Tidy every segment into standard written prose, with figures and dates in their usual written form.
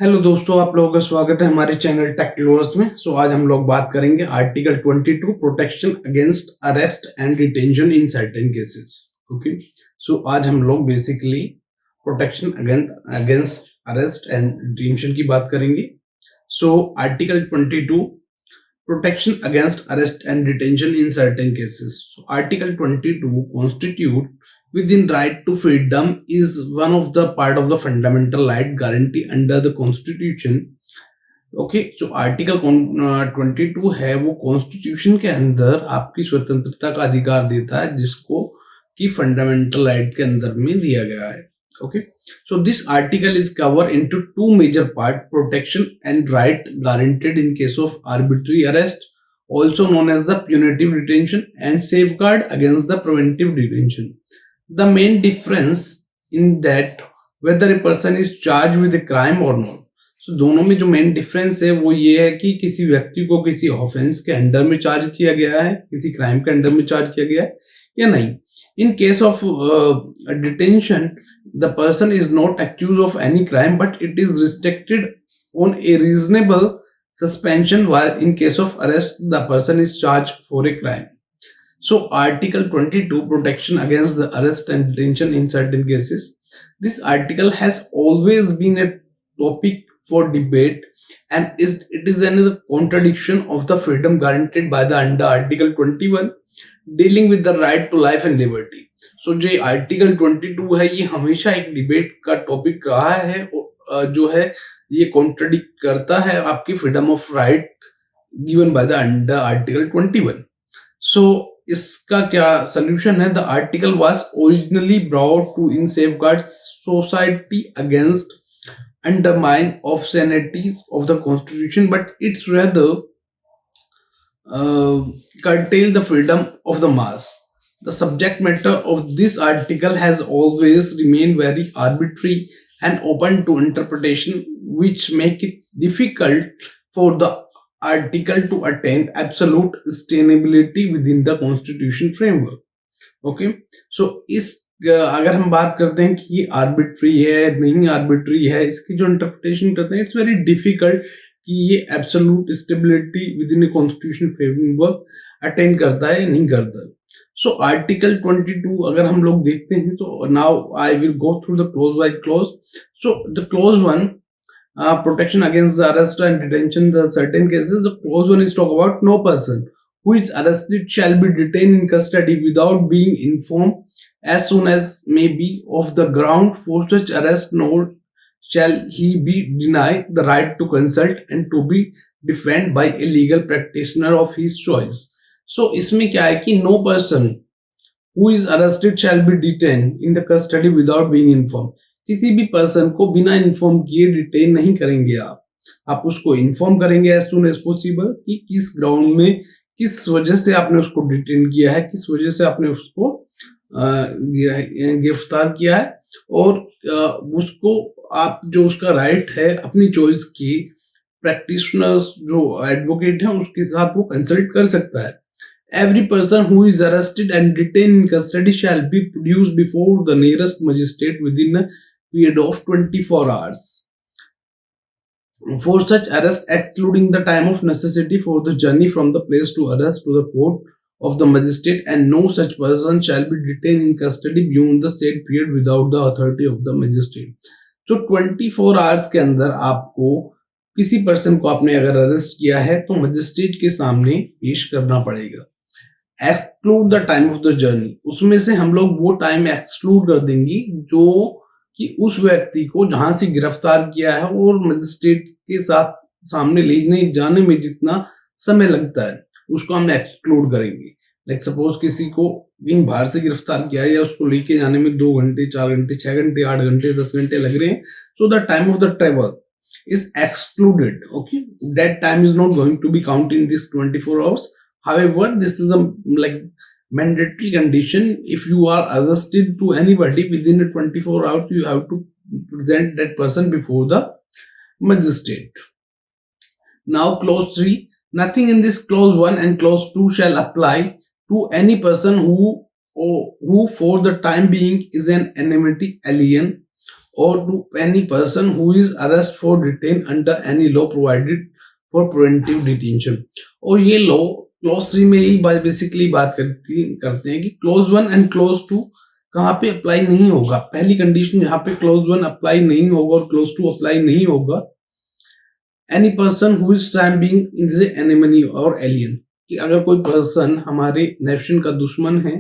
Hello दोस्तों, आप लोगों का स्वागत है हमारे चैनल टेक लवर्स में। आज हम लोग बात करेंगे article 22 protection against arrest and detention in certain cases. Okay, आज हम लोग basically protection against arrest and detention की बात करेंगे। Article 22 protection against arrest and detention in certain cases. So Article 22 constitute within right to freedom is one of the part of the fundamental right guarantee under the constitution. Okay, जो article 22 है वो constitution के अंदर आपकी स्वतंत्रता का अधिकार देता है, जिसको कि फंडामेंटल राइट के अंदर में दिया गया है। Okay, so this article is covered into two major parts: protection and right guaranteed in case of arbitrary arrest, also known as the punitive detention, and safeguard against the preventive detention. The main difference in that whether a person is charged with a crime or not. So दोनों में जो main difference है वो ये है कि किसी व्यक्ति को किसी ऑफेंस के अंडर में चार्ज किया गया है, किसी क्राइम के अंडर में चार्ज किया गया है या नहीं। In case of detention, the person is not accused of any crime, but it is restricted on a reasonable suspension, while in case of arrest, the person is charged for a crime. So, Article 22, protection against the arrest and detention in certain cases. This article has always been a topic for debate, and it is another contradiction of the freedom guaranteed by the under Article 21. Dealing with the right to life and liberty. जो article 22 है ये हमेशा एक debate का topic रहा है, जो है ये कॉन्ट्रडिक्ट करता है आपकी freedom of right given by the under article 21। इसका क्या सोल्यूशन है? The article was originally brought to in safeguard society against undermine of sanities of the constitution, but it's rather curtail the freedom of the mass. The subject matter of this article has always remained very arbitrary and open to interpretation, which make it difficult for the article to attain absolute sustainability within the constitution framework. Okay, इस अगर हम बात करते हैं कि ये arbitrary है नहीं आर्बिट्री है, इसकी जो इंटरप्रिटेशन करते हैं, इट्स वेरी डिफिकल्ट कि ये absolute stability with in constitution framework attain करता है या नहीं करता। आर्टिकल 22 अगर हम लोग देखते हैं तो now I will go through the clause by clause. The clause 1, protection against the arrest and detention the certain cases. The clause 1 is talk about no person who is arrested shall be detained in custody without being informed as soon as may be of the ground for such arrest, nor shall he be denied the right to consult and to be defended by a legal practitioner of his choice. इसमें क्या है कि no person who is arrested shall be detained in the custody without being informed. किसी भी person को बिना inform किए detain नहीं करेंगे आप उसको इन्फॉर्म करेंगे as soon as possible कि किस ग्राउंड में किस वजह से आपने उसको डिटेन किया है, किस वजह से आपने उसको गिरफ्तार किया है, और उसको आप जो उसका राइट है अपनी चॉइस की प्रैक्टिशनर्स जो एडवोकेट है उसके साथ वो कंसल्ट कर सकता है। Every person who is arrested and detained in custody shall be produced before the nearest magistrate within a period of 24 hours. For such arrest, excluding the time of necessity for the journey from the place to arrest to the court of the magistrate, and no such person shall be detained in custody beyond the said period without the authority of the magistrate. 24 hours के अंदर आपको किसी person को आपने अगर arrest किया है तो मजिस्ट्रेट के सामने पेश करना पड़ेगा। Exclude the time of the journey, उसमें से हम लोग वो टाइम एक्सक्लूड कर देंगे जो कि उस व्यक्ति को जहां से गिरफ्तार किया है और मजिस्ट्रेट के साथ सामने ले जाने में जितना समय लगता है उसको हम एक्सक्लूड करेंगे। लाइक सपोज किसी को कहीं बाहर से गिरफ्तार किया है या उसको लेके जाने में 2 घंटे 4 घंटे 6 घंटे 8 घंटे 10 घंटे लग रहे हैं, so the time of the travel is excluded. Okay, that time is not going to be counted in this 24 hours. However, this is a mandatory condition. If you are arrested to anybody within a 24 hours, you have to present that person before the magistrate. Now, clause 3. Nothing in this clause 1 and clause 2 shall apply to any person who for the time being is an enmity alien or to any person who is arrested for detained under any law provided for preventive detention. और ये law clause 3 में यही बात basically बात करते हैं कि clause 1 and clause 2 कहाँ पे अप्लाई नहीं होगा। पहली कंडीशन यहाँ पे क्लॉज 1 अप्लाई नहीं होगा और क्लॉज 2 अप्लाई नहीं होगा। Any person who is time being in the enemy और एलियन, कि अगर कोई पर्सन हमारे नेशन का दुश्मन है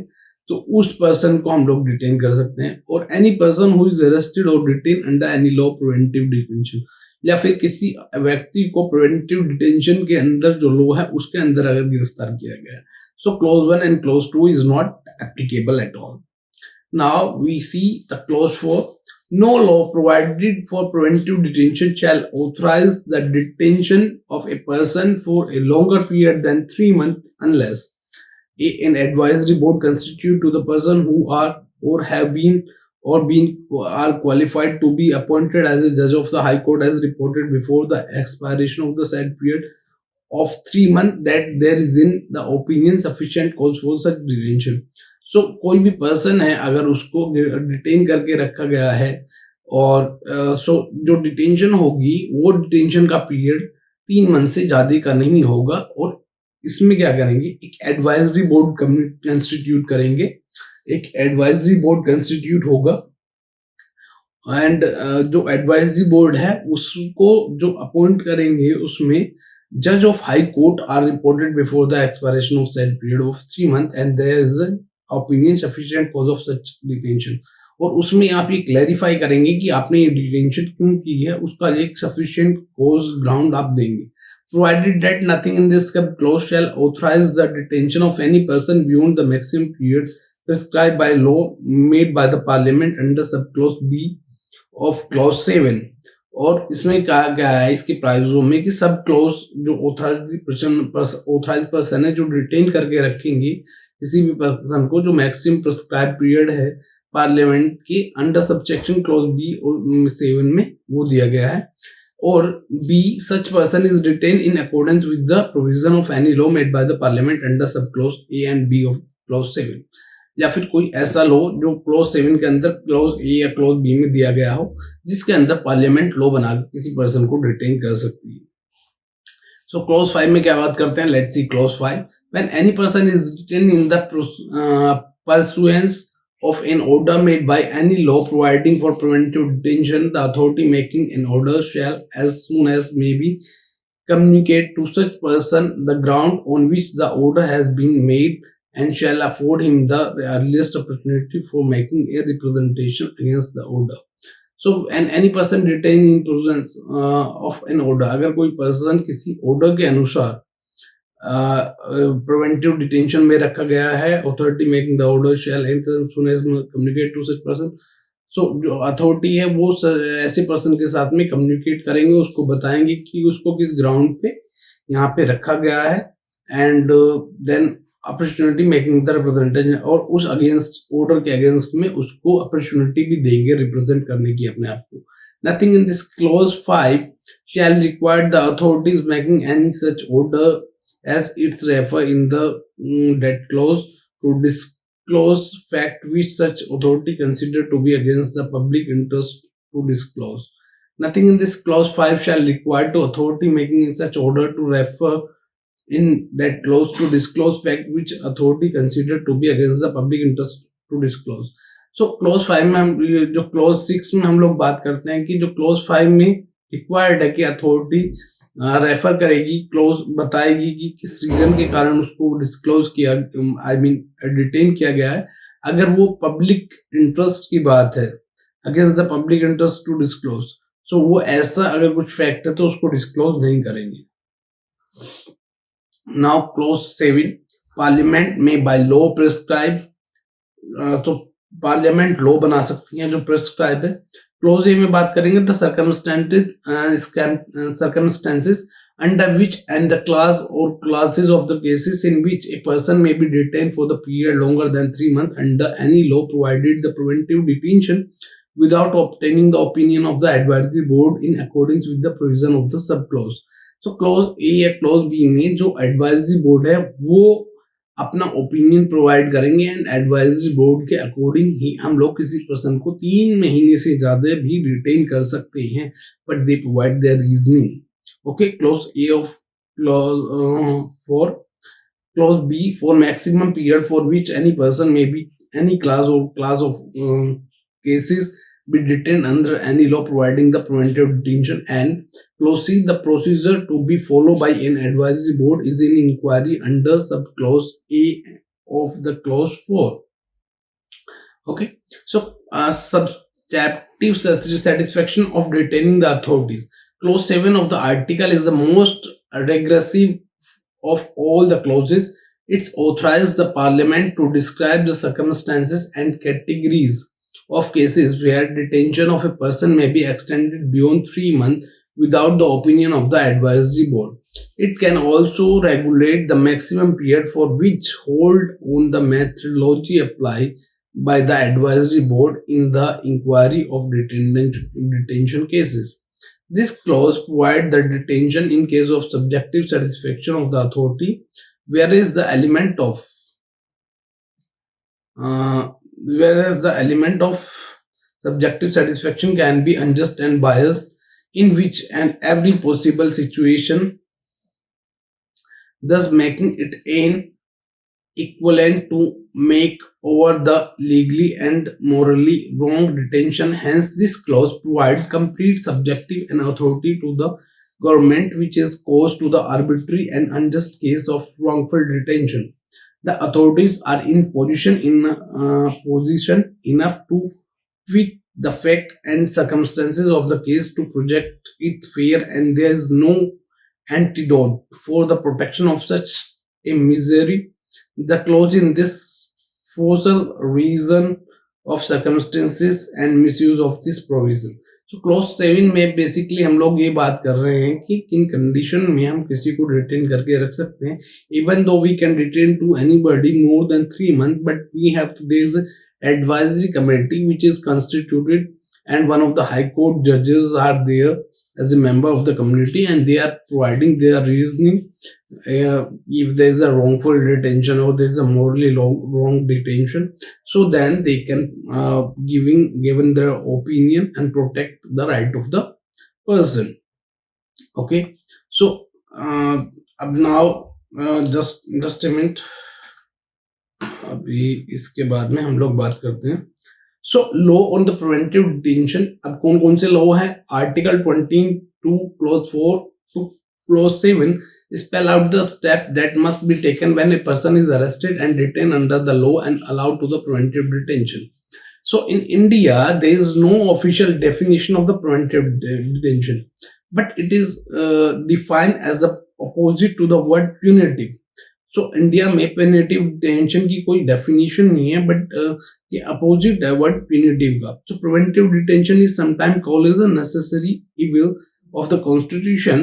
तो उस पर्सन को हम लोग डिटेन कर सकते हैं। और any person who is arrested और detain under any law preventive detention, या फिर किसी व्यक्ति को प्रिवेंटिव डिटेंशन के अंदर जो लॉ है उसके अंदर अगर गिरफ्तार किया गया है। So clause 1 and clause 2 is not applicable at all. Now we see the clause 4, no law provided for preventive detention shall authorize the detention of a person for a longer period than 3 months unless an advisory board constituted to the person who are or have been or been are qualified to be appointed as a judge of the High Court as reported before the expiration of the said period of 3 months that there is in the opinion sufficient cause for such detention. सो कोई भी person है अगर उसको detain करके रखा गया है और जो डिटेंशन होगी वो डिटेंशन का पीरियड 3 मंथ से ज्यादा का नहीं होगा। और इसमें क्या करेंगे, एक एडवाइजरी बोर्ड कंस्टिट्यूट करेंगे, एक एडवाइजरी बोर्ड कंस्टिट्यूट होगा एंड जो एडवाइजरी बोर्ड है उसको जो अपॉइंट करेंगे उसमें जज of high court are reported before the expiration of that period of 3 month and there is opinion sufficient cause of such detention। और उसमें आप ये क्लैरिफाई करेंगे कि आपने ये डिटेंशन क्यों की है, उसका एक सफिशिएंट कॉज ग्राउंड आप देंगे। Provided that nothing in this clause shall authorize the detention of any person beyond the maximum period prescribed by law made by the parliament under sub clause b of clause 7। और इसमें कहा गया है इसके प्राइजों में कि सब क्लॉज जो authorise person है जो डिटेन करके रखेंगे किसी भी पर्सन को, जो मैक्सिमम प्रिस्क्राइब पीरियड है पार्लियामेंट के अंडर सबसेक्शन क्लॉज बी और 7 में वो दिया गया है। और b such person is detain in accordance with the provision of any law made by the parliament under sub clause a and b of clause 7, या फिर कोई ऐसा लॉ जो क्लॉज 7 के अंदर क्लॉज ए या क्लॉज बी में दिया गया हो जिसके अंदर पार्लियामेंट लॉ बना किसी पर्सन को डिटेन कर सकती है। सो क्लॉज 5 में क्या बात करते हैं, let's see clause 5। When any person is detained in the pursuance of an order made by any law providing for preventive detention, the authority making an order shall, as soon as may be, communicate to such person the ground on which the order has been made and shall afford him the earliest opportunity for making a representation against the order. So, and any person detained in pursuance of an order, अगर कोई person किसी order के अनुसार preventive detention में रखा गया है, authority making the order shall communicate to such person. So जो अथॉरिटी है वो ऐसे पर्सन के साथ में कम्युनिकेट करेंगे, उसको बताएंगे कि उसको किस ग्राउंड पे यहाँ पे रखा गया है and then opportunity making the representation, और उस अगेंस्ट ऑर्डर के अगेंस्ट में उसको अपॉर्चुनिटी भी देंगे रिप्रेजेंट करने की अपने आप को। Nothing in this clause 5 shall require the authorities making any such order as it's refer in the that clause to disclose fact which such authority consider to be against the public interest to disclose. Nothing in this clause 5 shall require to authority making such order to refer in that clause to disclose fact which authority consider to be against the public interest to disclose. So clause 5 में हम जो clause 6 में हम लोग बात करते हैं कि जो क्लॉज 5 में रिक्वायर्ड है कि अथॉरिटी रेफर करेगी, क्लॉज बताएगी कि किस रीजन के कारण उसको डिस्क्लोज किया, आई मीन डिटेन किया गया है। अगर वो पब्लिक इंटरेस्ट की बात है, against the public interest to disclose, so वो ऐसा अगर कुछ फैक्ट है तो उसको डिस्क्लोज नहीं करेंगे। नाउ क्लॉज 7, पार्लियामेंट में बाय लॉ प्रिस्क्राइब, तो पार्लियामेंट लॉ बना सकती है जो प्रिस्क्राइब है। क्लॉज ए में बात करेंगे the circumstances under which and the class or classes of the cases in which a person may be detained for the period longer than 3 months under any law provided the preventive detention without obtaining the opinion of the advisory board in accordance with the provision of the sub clause। So clause A या clause B में जो advisory board है वो अपना opinion provide करेंगे and advisory board के according ही हम लोग किसी पर्सन को 3 महीने से ज्यादा भी रिटेन कर सकते हैं, but they provide their reasoning. Okay, clause a of clause four clause b for maximum period for which any person may be any class of cases be detained under any law providing the preventive detention, and proceed the procedure to be followed by an advisory board is in inquiry under sub clause A of the clause 4. Okay, so subjective satisfaction of detaining the authorities. Clause 7 of the article is the most regressive of all the clauses. It authorizes the parliament to describe the circumstances and categories of cases where detention of a person may be extended beyond 3 months without the opinion of the advisory board. It can also regulate the maximum period for which hold on the methodology applied by the advisory board in the inquiry of detention cases. This clause provides the detention in case of subjective satisfaction of the authority, uh, whereas the element of subjective satisfaction can be unjust and biased, in which and every possible situation, thus making it an equivalent to make over the legally and morally wrong detention. Hence, this clause provides complete subjective and authority to the government, which is cause to the arbitrary and unjust case of wrongful detention. The authorities are in position enough to tweak the fact and circumstances of the case to project it fair, and there is no antidote for the protection of such a misery. The clause in this fossil reason of circumstances and misuse of this provision. तो clause 7 में basically हम लोग ये बात कर रहे हैं कि किन कंडीशन में हम किसी को रिटेन करके रख सकते हैं, even though we can retain to anybody more than 3 months, but we have to there is advisory committee which is constituted, and one of the high court judges are there as a member of the community, and they are providing their reasoning if there is a wrongful detention or there is a morally wrong detention, so then they can given their opinion and protect the right of the person. Okay, so अब now just a minute, अभी इसके बाद में हम लोग बात करते हैं. So law on the preventive detention, अब कौन कौन से लॉ है? Article 22 clause 4 two clause 7 spell out the step that must be taken when a person is arrested and detained under the law and allowed to the preventive detention. So in India there is no official definition of the preventive detention, but it is defined as the opposite to the word punitive. So India में पेनेटिव detention की कोई definition नहीं है, but ये opposite है word punitive का. So preventive detention is sometime called as a necessary evil of the constitution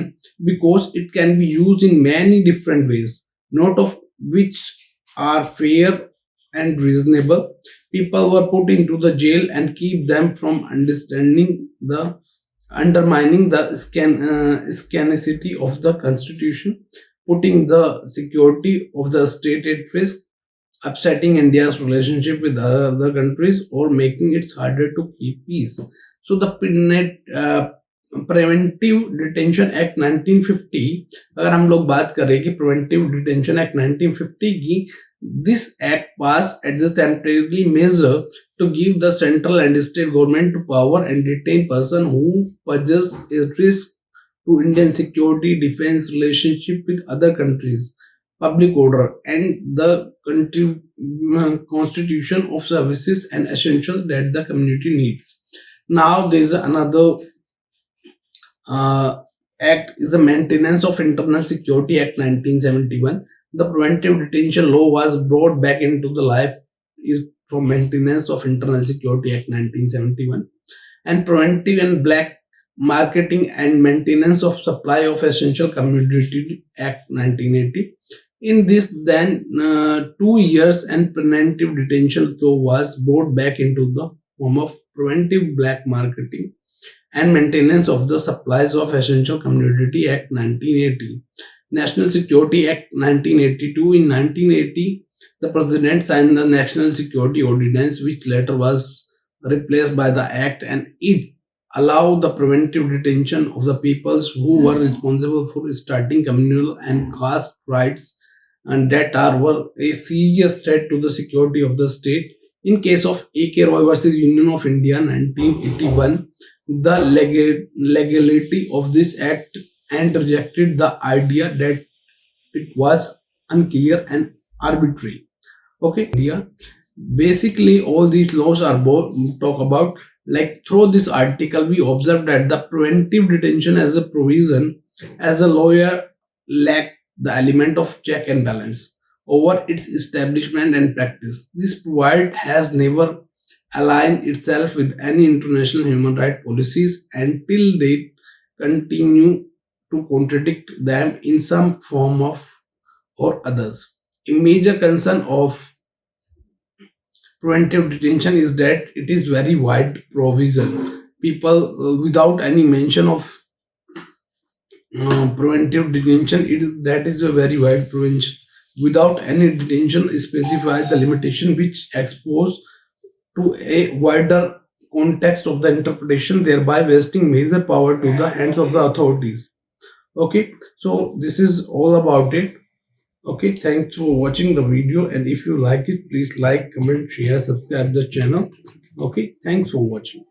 because it can be used in many different ways, not of which are fair and reasonable. People were put into the jail and keep them from undermining the scanicity of the constitution, putting the security of the state at risk, upsetting India's relationship with other countries, or making it harder to keep peace. So the preventive detention act 1950, अगर हम लोग बात करें कि preventive detention act 1950 की, this act pass at the temporary measure to give the central and state government power and detain person who possess a risk to Indian security, defense, relationship with other countries, public order, and the constitution of services and essentials that the community needs. Now there is another act, is the Maintenance of Internal Security Act 1971. The preventive detention law was brought back into the life is from Maintenance of Internal Security Act 1971, and Preventive and Black Marketing and Maintenance of Supply of Essential Commodity Act 1980. In this, then 2 years and preventive detention law was brought back into the form of Preventive Black Marketing and Maintenance of the Supplies of Essential Commodity Act 1980. National Security Act 1982. In 1980, the President signed the National Security Ordinance, which later was replaced by the Act, and it allowed the preventive detention of the peoples who were responsible for starting communal and caste rights and that were a serious threat to the security of the state. In case of A.K. Roy versus Union of India 1981, the legality of this act and rejected the idea that it was unclear and arbitrary. Okay, India. Basically, all these laws are talk about, like through this article, we observed that the preventive detention as a provision, as a lawyer, lack the element of check and balance over its establishment and practice. This provide has never aligned itself with any international human rights policies until they continue to contradict them in some form of or others. A major concern of preventive detention is that it is very wide provision. People without any mention of preventive detention, it is that is a very wide prevention. Without any detention, specifies the limitation which expose to a wider context of the interpretation, thereby wasting major power to the hands of the authorities. Okay, so this is all about it. Okay, thanks for watching the video, and if you like it, please like, comment, share, subscribe the channel. Okay, thanks for watching.